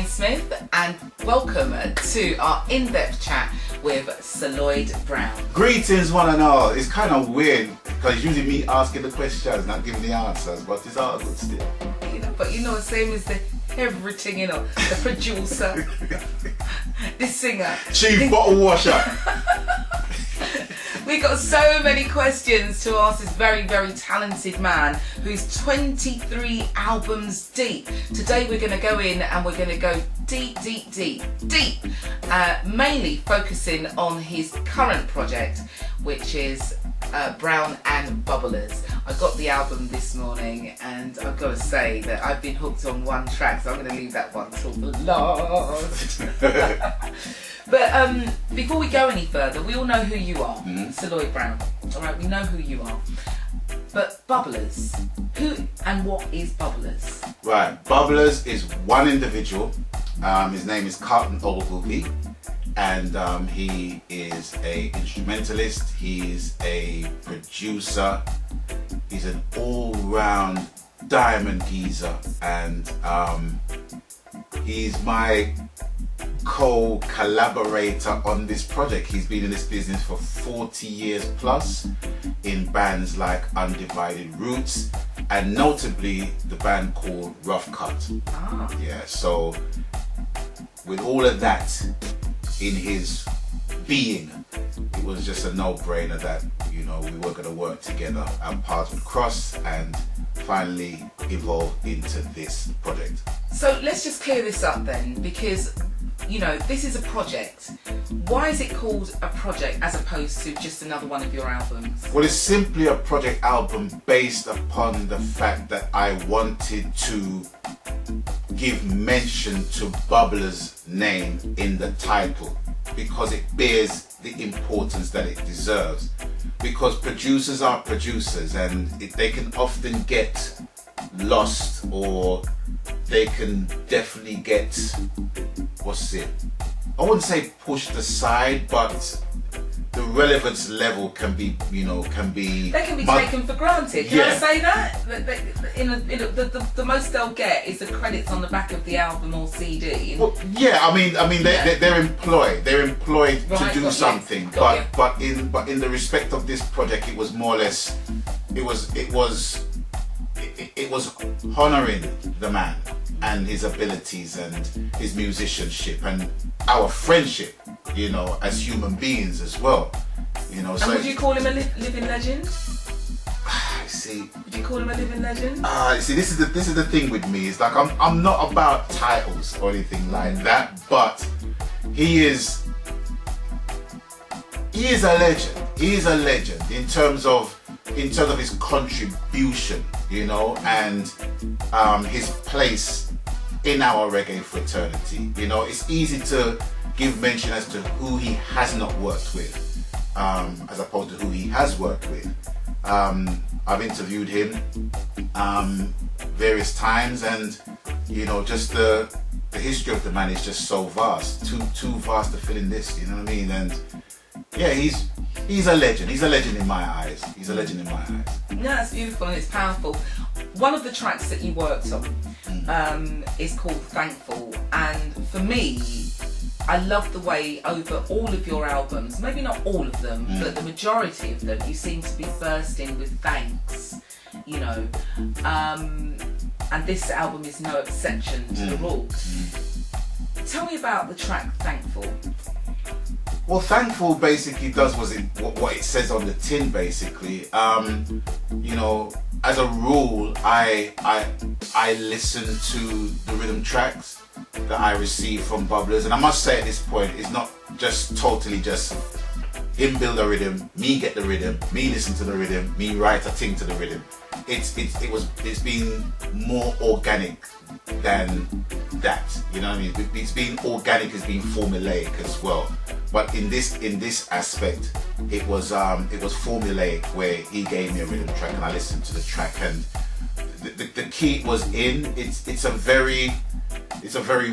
Elayne Smith, and welcome to our in-depth chat with Sir Lloyd Brown. Greetings one and all. It's kind of weird because usually me asking the questions, not giving the answers, but it's all good still. But same as the everything, the producer, the singer, chief bottle washer. We got so many questions to ask this very, very talented man who's 23 albums deep. Today we're going to go in and we're going to go deep, mainly focusing on his current project, which is Brown and Bubblers. I got the album this morning and I've got to say that I've been hooked on one track, so I'm going to leave that one till the last. But before we go any further, we all know who you are, Sir Lloyd Brown. All right, we know who you are. But Bubblers, who and what is Bubblers? Right, Bubblers is one individual. His name is Carlton Ogilvie, and he is an instrumentalist. He's a producer. He's an all-round diamond geezer, and he's my co-collaborator on this project. He's been in this business for 40 years plus in bands like Undivided Roots and notably the band called Rough Cut. Yeah, so with all of that in his being, it was just a no-brainer that we were going to work together and paths would cross and finally evolve into this project. So let's just clear this up then, because this is a project. Why is it called a project as opposed to just another one of your albums? Well, it's simply a project album based upon the fact that I wanted to give mention to Bubblers' name in the title because it bears the importance that it deserves. Because producers are producers and they can often get lost, or they can definitely get, I wouldn't say pushed aside, but the relevance level can be, they can be taken for granted. Can I say that? The most they'll get is the credits on the back of the album or CD. Well, yeah, they're employed. They're employed to do something. But in the respect of this project, it was more or less, it was honouring the man and his abilities and his musicianship and our friendship, as human beings as well, And so would you call him a living legend? See, would you call him a living legend? See, this is the thing with me. It's like I'm not about titles or anything like that, but he is a legend. He is a legend in terms of his contribution, and his place in our reggae fraternity. It's easy to give mention as to who he has not worked with, as opposed to who he has worked with. I've interviewed him various times, and just the history of the man is just so vast, too vast to fill in this. You know what I mean? And yeah, he's a legend. He's a legend in my eyes. He's a legend in my eyes. No, that's beautiful and it's powerful. One of the tracks that you worked on is called Thankful, and for me, I love the way over all of your albums, maybe not all of them, but the majority of them, you seem to be bursting with thanks, and this album is no exception to the rule. Tell me about the track Thankful. Well, Thankful basically does what it says on the tin, basically. As a rule, I listen to the rhythm tracks that I receive from Bubblers, and I must say at this point, it's not just totally just him build a rhythm, me get the rhythm, me listen to the rhythm, me write a thing to the rhythm. It's been more organic than that. You know what I mean? It's been organic, it's been formulaic as well. But in this aspect, it was formulaic, where he gave me a rhythm track and I listened to the track, and the key it was in. It's a very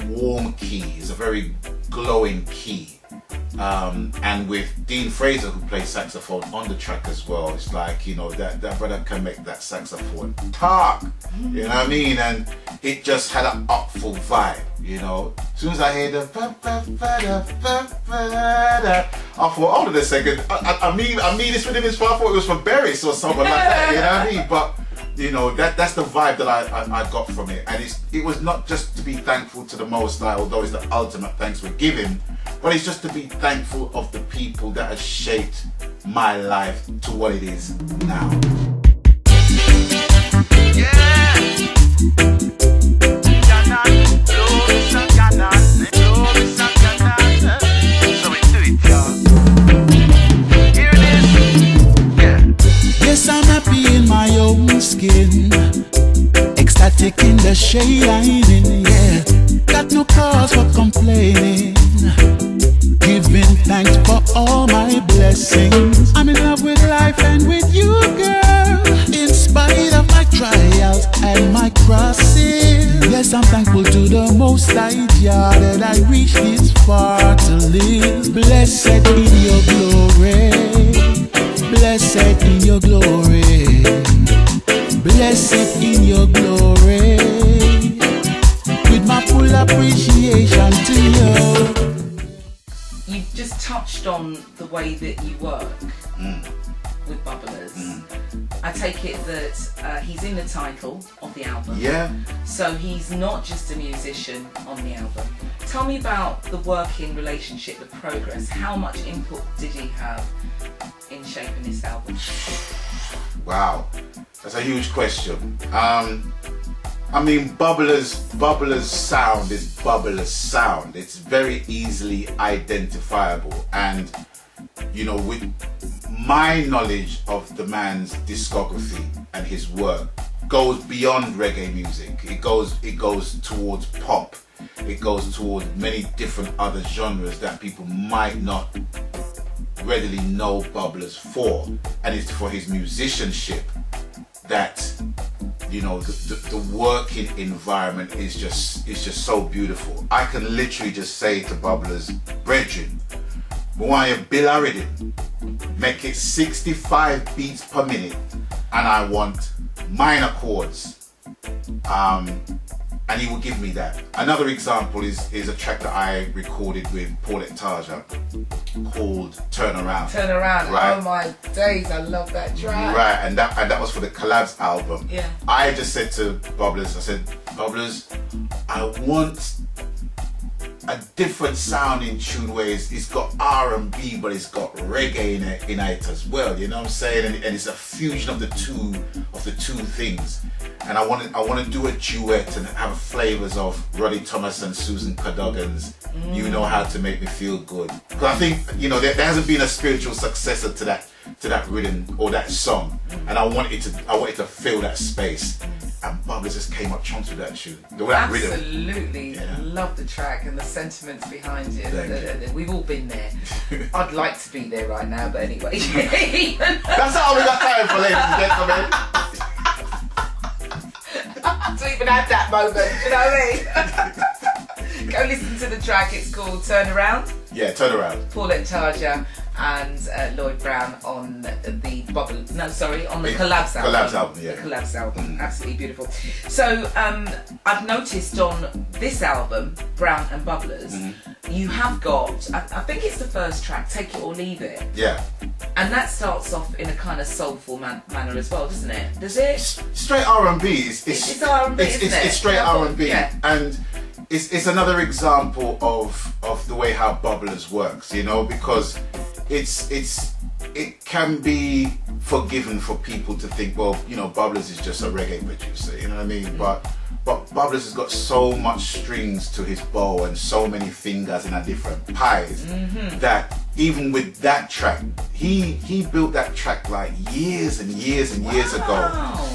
warm key. It's a very glowing key. And with Dean Fraser, who plays saxophone on the track as well, it's like, that brother can make that saxophone talk, you know what I mean? And it just had an upful vibe, you know. As soon as I hear the I thought, hold on a second, I mean this rhythm is far. I thought it was from Berries or something like that, you know what I mean? But you know, that's the vibe that I got from it. And it was not just to be thankful to the Most High, although it's the ultimate thanks we're giving, but it's just to be thankful of the people that have shaped my life to what it is now. Yes, I'm happy in my own skin, ecstatic in the shade I'm in, yeah. Got no cause for complaining, giving thanks for all my blessings. I'm in love with life and with you, girl, in spite of my trials and my crosses. Yes, I'm thankful to the Most High Jah that I reached this far to live. Blessed in your glory, blessed in your glory, blessed in your glory, with my full appreciation to you. You've just touched on the way that you work with Bubblers. I take it that he's in the title of the album. Yeah. So he's not just a musician on the album. Tell me about the working relationship, the progress. How much input did he have in shaping this album? Wow, that's a huge question. I mean, Bubblers sound is Bubblers sound. It's very easily identifiable, and you know, with my knowledge of the man's discography and his work goes beyond reggae music. It goes towards pop. It goes towards many different other genres that people might not readily know Bubblers for, and it's for his musicianship that, you know, the working environment is just so beautiful. I can literally just say to Bubblers, brethren, we want you build a rhythm, make it 65 beats per minute, and I want minor chords, and he will give me that. Another example is a track that I recorded with Paulette Taja called Turn Around. Turn Around, right? Oh my days, I love that track. Right, and that was for the Collabs album. Yeah. I just said to Bubblers, I said, Bubblers, I want a different sound in tune where it's got R&B, but it's got reggae in it as well, you know what I'm saying? And it's a fusion of the two things. And I want to do a duet and have flavors of Roddy Thomas and Susan Cadogan's You Know How to Make Me Feel Good. Because I think, you know, there hasn't been a spiritual successor to that rhythm or that song, and I wanted to fill that space. And Bubblers just came up chunks with that tune. That rhythm. Absolutely, Yeah. Love the track and the sentiments behind it. Thank you. We've all been there. I'd like to be there right now, but anyway. That's all we got time for, ladies and gentlemen. To even have that moment, you know what I mean? Go listen to the track. It's called Turn Around. Yeah, Turn Around. Paulette Taja and Lloyd Brown on the Collabs album. Collabs album, yeah. The Collabs album, absolutely beautiful. So I've noticed on this album, Brown and Bubblers, you have got, I think it's the first track, Take It or Leave It. Yeah. And that starts off in a kind of soulful manner as well, doesn't it? Does it? Straight R&B. It's R&B, isn't it? It's straight R&B. Yeah. And it's another example of the way how Bubblers works, you know, because it can be forgiven for people to think, well, you know, Bubblers is just a reggae producer, you know what I mean? But Bubblers has got so much strings to his bow and so many fingers in a different pies that even with that track, he built that track like years and years and years ago.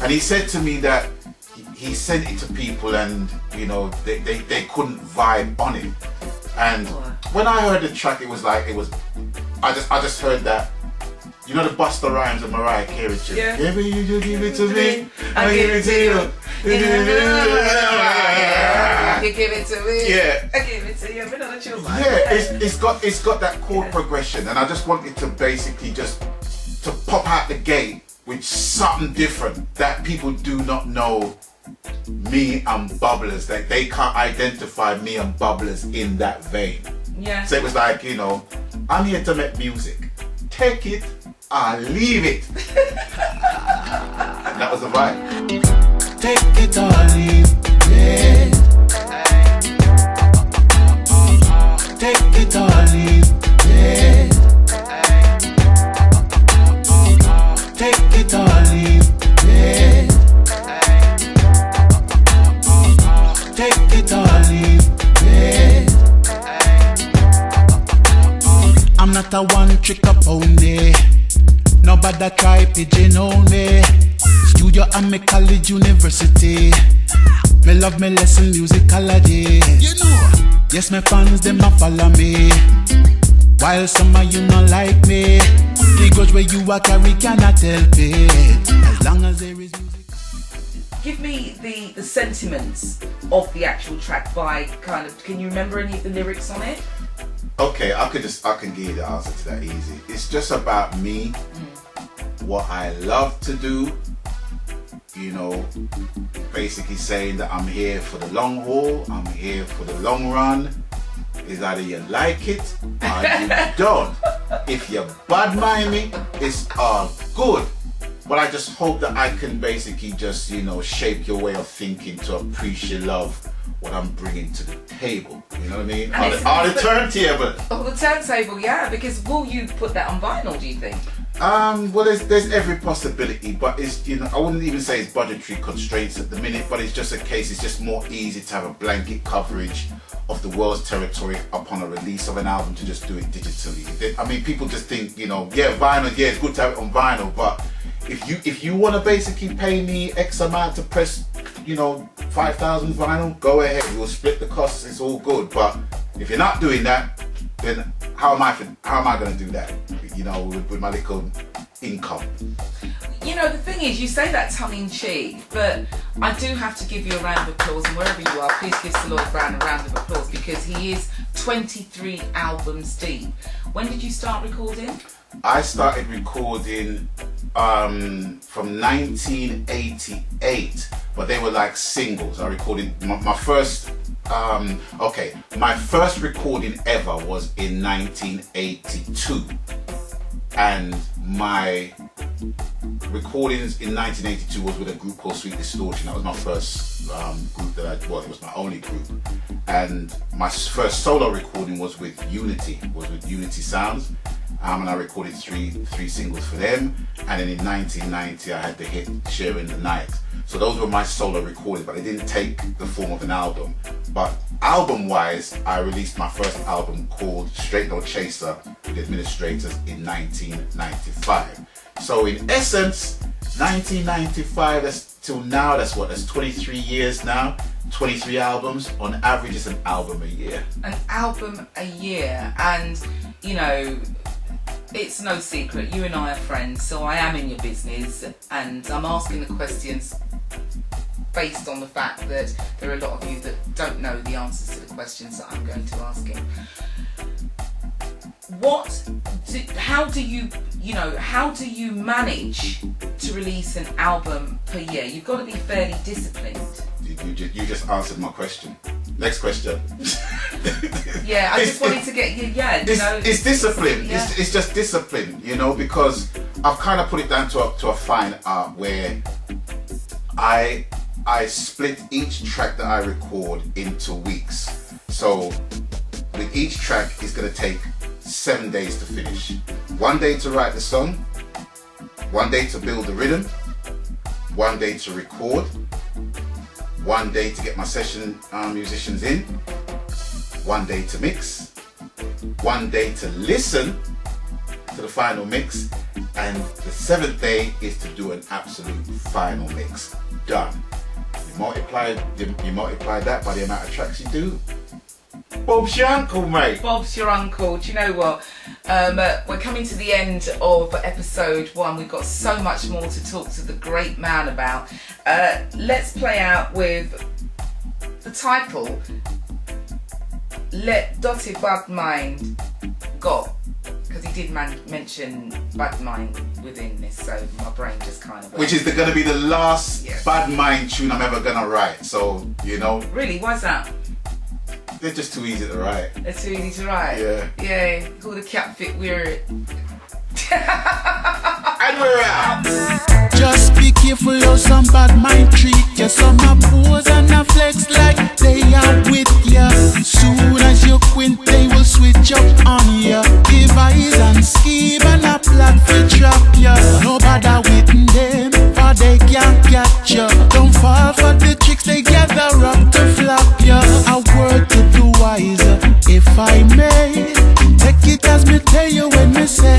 And he said to me that he sent it to people and, you know, they couldn't vibe on it. And when I heard the track, I just heard that, you know, the Busta Rhymes and Mariah Carey tune. Yeah. Give it to me, I give it to you. You give it to me. Yeah. I give it to you. But not your mind. Yeah, it's got that chord progression, and I just wanted to basically just to pop out the gate with something different that people do not know me and Bubblers. They can't identify me and Bubblers in that vein. Yeah. So it was like, you know, I'm here to make music. Take it or leave it. And that was the vibe. Take it or leave it. Take it or leave it. Take it or leave it. Take it or leave it. I'm not a one-trick pony. Nobody try pigeonhole me. Studio and me college university. Me love me lesson musicology. You know. Yes, my fans them a follow me. While some of you not like me. The grudge where you a carry cannot help it. As long as there is music. Give me the sentiments of the actual track by kind of, can you remember any of the lyrics on it? Okay, I can give you the answer to that easy. It's just about me, what I love to do, you know, basically saying that I'm here for the long haul, I'm here for the long run. Is either you like it or you don't. If you bad mind me, it's all good. But I just hope that I can basically just, you know, shape your way of thinking to appreciate love what I'm bringing to the table. You know what I mean? On the turntable. Oh, the turntable, yeah. Because will you put that on vinyl, do you think? Well, there's every possibility, but it's, you know, I wouldn't even say it's budgetary constraints at the minute, but it's just a case, it's just more easy to have a blanket coverage of the world's territory upon a release of an album to just do it digitally. I mean, people just think, you know, yeah, vinyl, yeah, it's good to have it on vinyl, but if you want to basically pay me X amount to press, you know, 5,000 vinyl, go ahead, we'll split the costs, it's all good. But if you're not doing that, then how am I going to do that, you know, with my little income? You know, the thing is, you say that tongue-in-cheek, but I do have to give you a round of applause, and wherever you are, please give Sir Lloyd Brown a round of applause, because he is 23 albums deep. When did you start recording? I started recording from 1988, but they were like singles. I recorded my first my first recording ever was in 1982, and my recordings in 1982 was with a group called Sweet Distortion. That was my first group it was my only group, and my first solo recording was with Unity Sounds. And I recorded three singles for them, and then in 1990 I had the hit Sharing the Night. So those were my solo recordings, but they didn't take the form of an album. But album wise, I released my first album called Straight No Chaser with Administrators in 1995. So in essence, 1995 that's till now, that's 23 years now. 23 albums. On average, it's an album a year. An album a year, and you know, it's no secret, you and I are friends, so I am in your business, and I'm asking the questions based on the fact that there are a lot of you that don't know the answers to the questions that I'm going to ask him. How do you manage to release an album per year? You've got to be fairly disciplined. You just answered my question. Next question. Yeah, I just wanted to get you. Yeah, you know, it's discipline. Yeah. It's just discipline, you know, because I've kind of put it down to a fine art where I split each track that I record into weeks. So with each track, it's going to take 7 days to finish. 1 day to write the song, 1 day to build the rhythm, 1 day to record, 1 day to get my session musicians in, 1 day to mix, 1 day to listen to the final mix, and the 7th day is to do an absolute final mix. Done. You multiply that by the amount of tracks you do. Bob's your uncle, mate. Bob's your uncle. Do you know what? We're coming to the end of episode 1. We've got so much more to talk to the great man about. Let's play out with the title, Let Dotty Bad Mind Go. Because he did mention bad mind within this, so my brain just kind of went. Which is going to be the last Yes. Bad Mind tune I'm ever going to write. So, you know. Really? Why's that? They're just too easy to write. They're too easy to write? Yeah. Yeah, call the cat fit weird. And we're out. Just be careful how some bad mind treat you. Some a pose and a flex like they are with ya. Soon as you quint, they will switch up on ya. Devise and scheme and a plot for trap ya. No bother with them, for they can't catch ya. Don't fall for the tricks they gather up to flop ya. A word to the wiser, if I may. Take it as me tell you when me say.